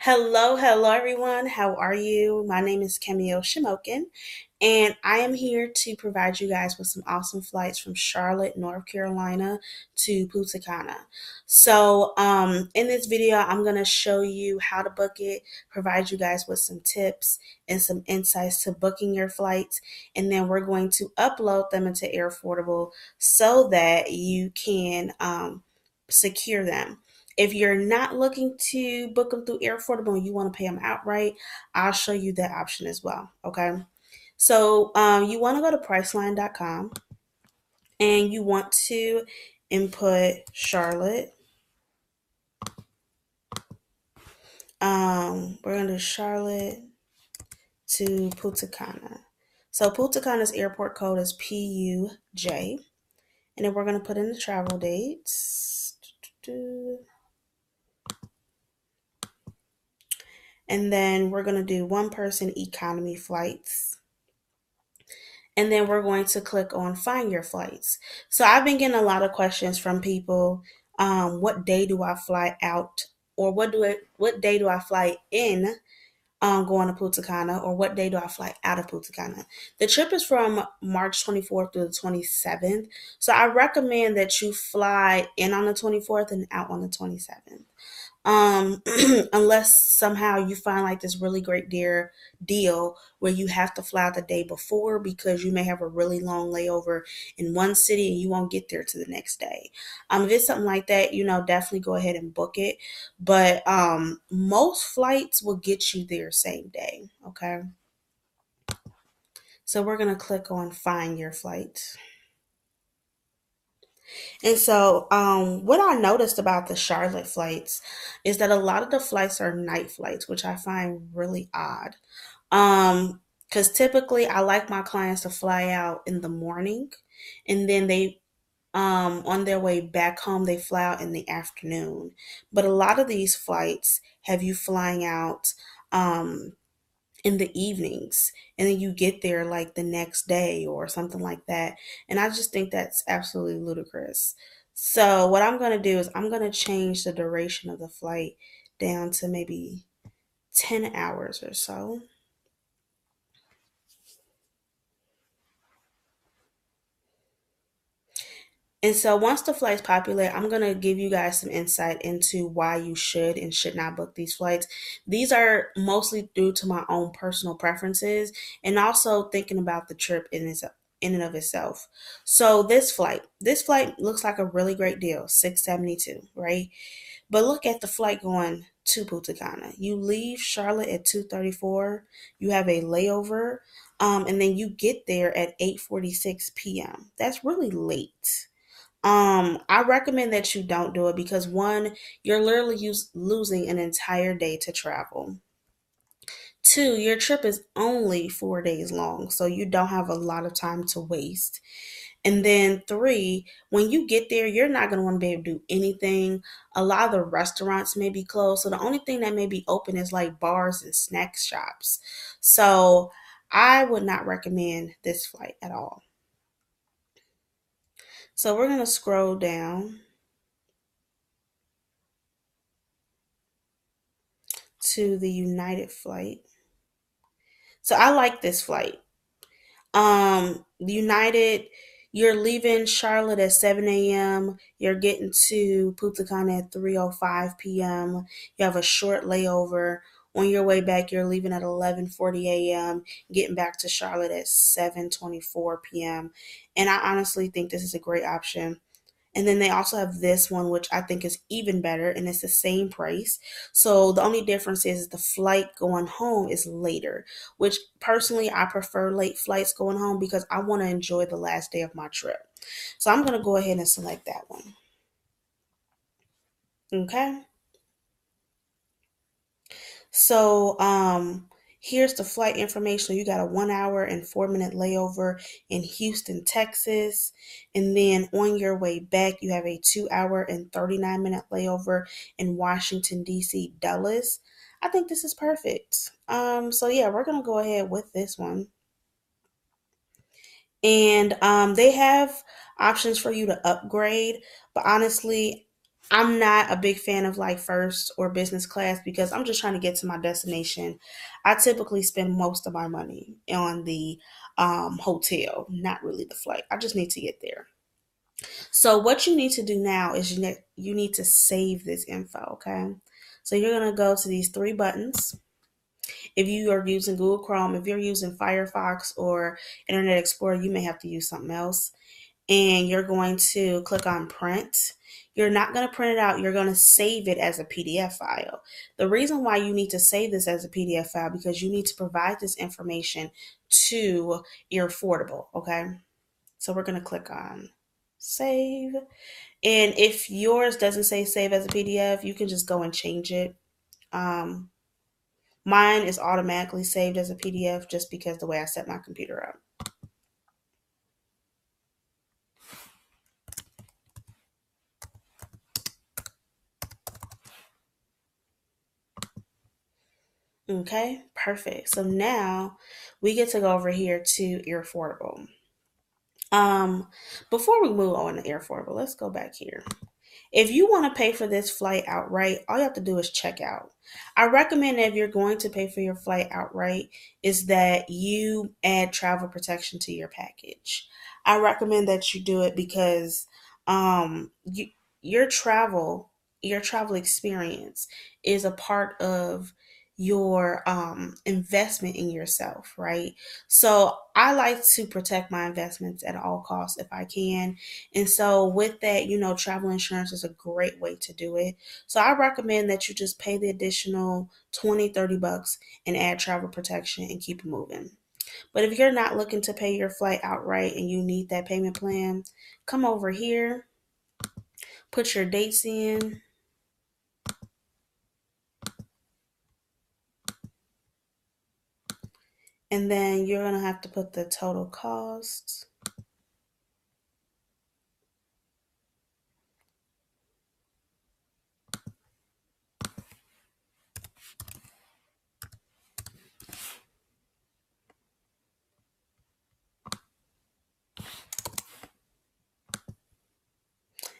Hello everyone. How are you? My name is Camille Shimokin, and I am here to provide you guys with some awesome flights from Charlotte, North Carolina to Punta Cana. In this video, I'm going to show you how to book it, provide you guys with some tips and some insights to booking your flights, and then we're going to upload them into Airfordable so that you can secure them. If you're not looking to book them through Airfordable and you want to pay them outright, I'll show you that option as well. Okay. You want to go to Priceline.com and you want to input Charlotte. We're going to do Charlotte to Punta Cana. So Punta Cana's airport code is PUJ. And then we're going to put in the travel dates. And then we're going to do one person economy flights. And then we're going to click on find your flights. So I've been getting a lot of questions from people. What day do I fly out, or what day do I fly in, going to Punta Cana, or what day do I fly out of Punta Cana? The trip is from March 24th through the 27th. So I recommend that you fly in on the 24th and out on the 27th. Unless somehow you find like this really great deal where you have to fly the day before because you may have a really long layover in one city and you won't get there to the next day. If it's something like that, definitely go ahead and book it. But most flights will get you there same day. Okay. So we're gonna click on find your flight. And what I noticed about the Charlotte flights is that a lot of the flights are night flights, which I find really odd. Because typically I like my clients to fly out in the morning, and then on their way back home, they fly out in the afternoon. But a lot of these flights have you flying out, in the evenings, and then you get there like the next day or something like that, and I just think that's absolutely ludicrous. So what I'm going to do is I'm going to change the duration of the flight down to maybe 10 hours or so. And so once the flights populate, I'm going to give you guys some insight into why you should and should not book these flights. These are mostly due to my own personal preferences and also thinking about the trip in and of itself. So this flight looks like a really great deal, 672, right? But look at the flight going to Punta Cana. You leave Charlotte at 2:34. You have a layover, and then you get there at 8:46 p.m. That's really late. I recommend that you don't do it because one, you're literally losing an entire day to travel. Two, your trip is only 4 days long, so you don't have a lot of time to waste. And then three, when you get there, you're not going to want to be able to do anything. A lot of the restaurants may be closed, so the only thing that may be open is like bars and snack shops. So I would not recommend this flight at all. So we're going to scroll down to the United flight. So I like this flight. United, you're leaving Charlotte at 7 a.m. You're getting to Punta Cana at 3:05 p.m. You have a short layover. On your way back, you're leaving at 11:40 a.m., getting back to Charlotte at 7:24 p.m. And I honestly think this is a great option. And then they also have this one, which I think is even better, and it's the same price. So the only difference is the flight going home is later, which personally I prefer late flights going home because I want to enjoy the last day of my trip. So I'm going to go ahead and select that one. Okay. So here's the flight information. You got a 1 hour and 4 minute layover in Houston, Texas. And then on your way back, you have a 2 hour and 39 minute layover in Washington, D.C., Dulles. I think this is perfect. So yeah, we're gonna go ahead with this one. And they have options for you to upgrade, but honestly, I'm not a big fan of like first or business class because I'm just trying to get to my destination. I typically spend most of my money on the hotel, not really the flight. I just need to get there. So what you need to do now is you need to save this info, okay? So you're going to go to these three buttons. If you are using Google Chrome, if you're using Firefox or Internet Explorer, you may have to use something else. And you're going to click on print. You're not going to print it out. You're going to save it as a PDF file. The reason why you need to save this as a PDF file because you need to provide this information to your affordable, okay? So we're going to click on save. And if yours doesn't say save as a PDF, you can just go and change it. Um, Mine is automatically saved as a PDF just because the way I set my computer up. Okay, perfect. So now we get to go over here to Air Affordable. Um, Before we move on to Air Affordable, let's go back here. If you want to pay for this flight outright, all you have to do is check out. I recommend that if you're going to pay for your flight outright, is that you add travel protection to your package. I recommend that you do it because you, your travel your travel experience is a part of your investment in yourself, right? So I like to protect my investments at all costs if I can. And so with that, travel insurance is a great way to do it. So I recommend that you just pay the additional 20, 30 bucks and add travel protection and keep it moving. But if you're not looking to pay your flight outright and you need that payment plan, come over here, put your dates in, and then you're going to have to put the total cost.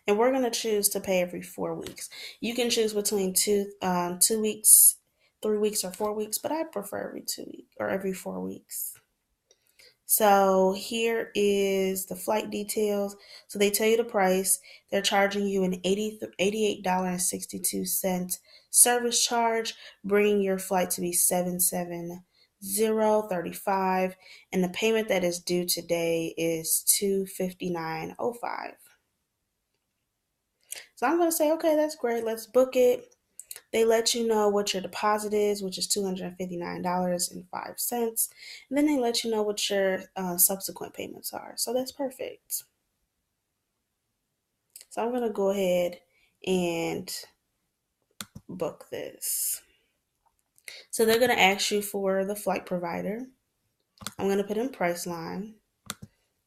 And we're going to choose to pay every 4 weeks. You can choose between 2 weeks, 3 weeks, or 4 weeks, but I prefer every 2 weeks or every 4 weeks. So here is the flight details. So they tell you the price. They're charging you an $88.62 service charge, bringing your flight to be 770.35, and the payment that is due today is 259.05. So I'm going to say, okay, that's great. Let's book it. They let you know what your deposit is, which is $259.05. And then they let you know what your subsequent payments are. So that's perfect. So I'm going to go ahead and book this. So they're going to ask you for the flight provider. I'm going to put in Priceline.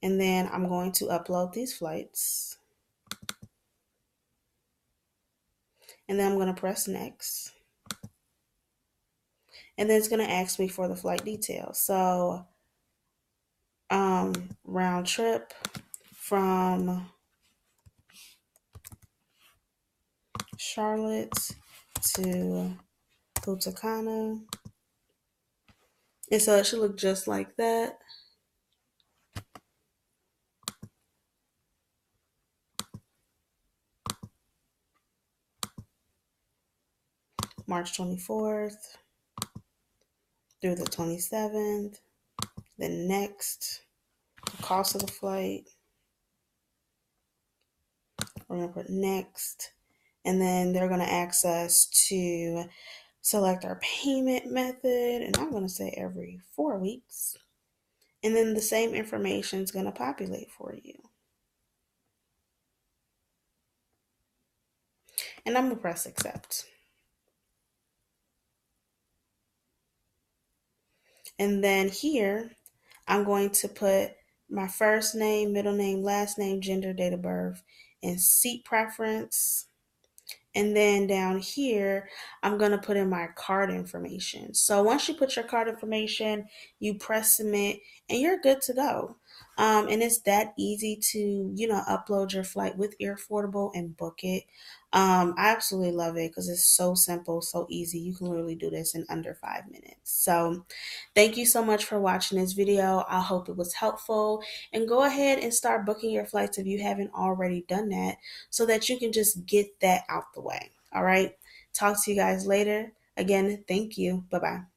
And then I'm going to upload these flights. And then I'm going to press next. And then it's going to ask me for the flight details. So round trip from Charlotte to Punta Cana. And so it should look just like that. March 24th through the 27th. Then next, the cost of the flight. We're going to put next. And then they're going to ask us to select our payment method. And I'm going to say every 4 weeks. And then the same information is going to populate for you. And I'm going to press accept. And then here, I'm going to put my first name, middle name, last name, gender, date of birth, and seat preference. And then down here, I'm going to put in my card information. So once you put your card information, you press submit and you're good to go. And it's that easy to, upload your flight with Air Affordable and book it. I absolutely love it because it's so simple, so easy. You can literally do this in under 5 minutes. So thank you so much for watching this video. I hope it was helpful, and go ahead and start booking your flights if you haven't already done that so that you can just get that out the way. All right. Talk to you guys later. Again, thank you. Bye-bye.